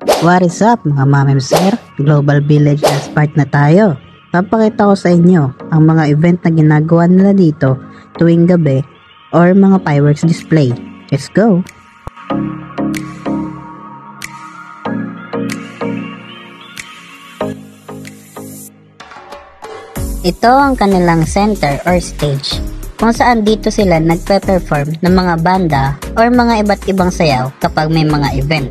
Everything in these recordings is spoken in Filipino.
What is up mga mamem sir? Global Village Expert na tayo. Papakita ko sa inyo ang mga event na ginagawa nila dito tuwing gabi or mga fireworks display. Let's go! Ito ang kanilang center or stage kung saan dito sila nagpe-perform ng mga banda or mga iba't ibang sayaw kapag may mga event.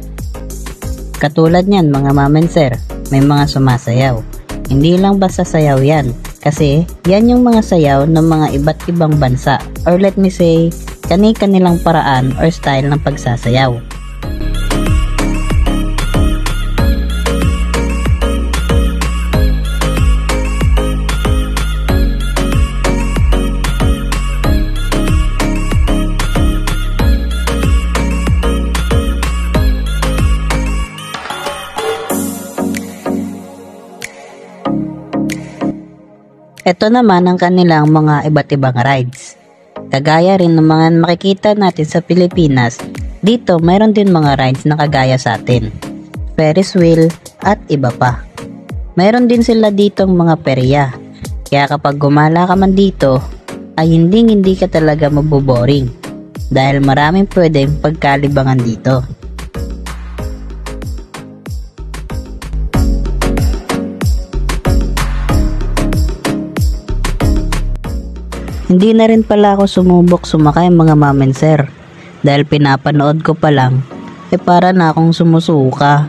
Katulad niyan mga mamen sir, may mga sumasayaw. Hindi lang basta sayaw yan, kasi yan yung mga sayaw ng mga iba't ibang bansa or let me say, kani-kanilang paraan or style ng pagsasayaw. Ito naman ang kanilang mga iba't ibang rides. Kagaya rin ng mga makikita natin sa Pilipinas, dito mayroon din mga rides na kagaya sa atin. Ferris wheel at iba pa. Mayroon din sila ditong mga perya. Kaya kapag gumala ka man dito, ay hindi ka talaga maboboring. Dahil maraming pwedeng pagkalibangan dito. Hindi na rin pala ako sumubok sumakay mga mamen sir, dahil pinapanood ko pa lang, para na akong sumusuka.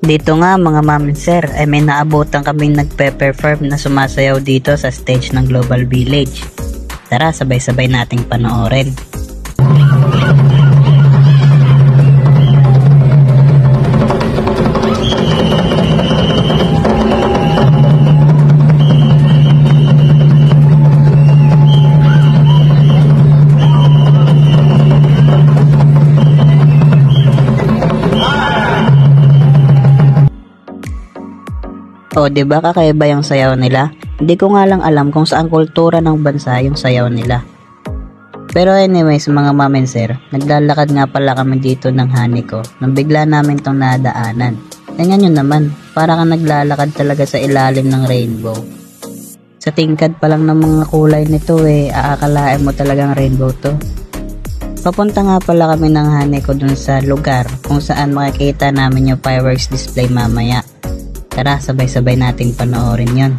Dito nga mga mamen sir, ay may naabutan kaming nagpe-perform na sumasayaw dito sa stage ng Global Village. Tara, sabay-sabay nating panoorin. O diba kakaiba yung sayaw nila? Hindi ko nga lang alam kung saan kultura ng bansa yung sayaw nila. Pero anyways mga mamen sir, naglalakad nga pala kami dito ng honey ko nang bigla namin tong nadaanan. Tingnan nyo naman, para kang naglalakad talaga sa ilalim ng rainbow. Sa tingkad pa lang ng mga kulay nito aakalain mo talagang rainbow to. Papunta nga pala kami ng honey ko dun sa lugar kung saan makikita namin yung fireworks display mamaya. Tara, sabay-sabay nating panoorin yon.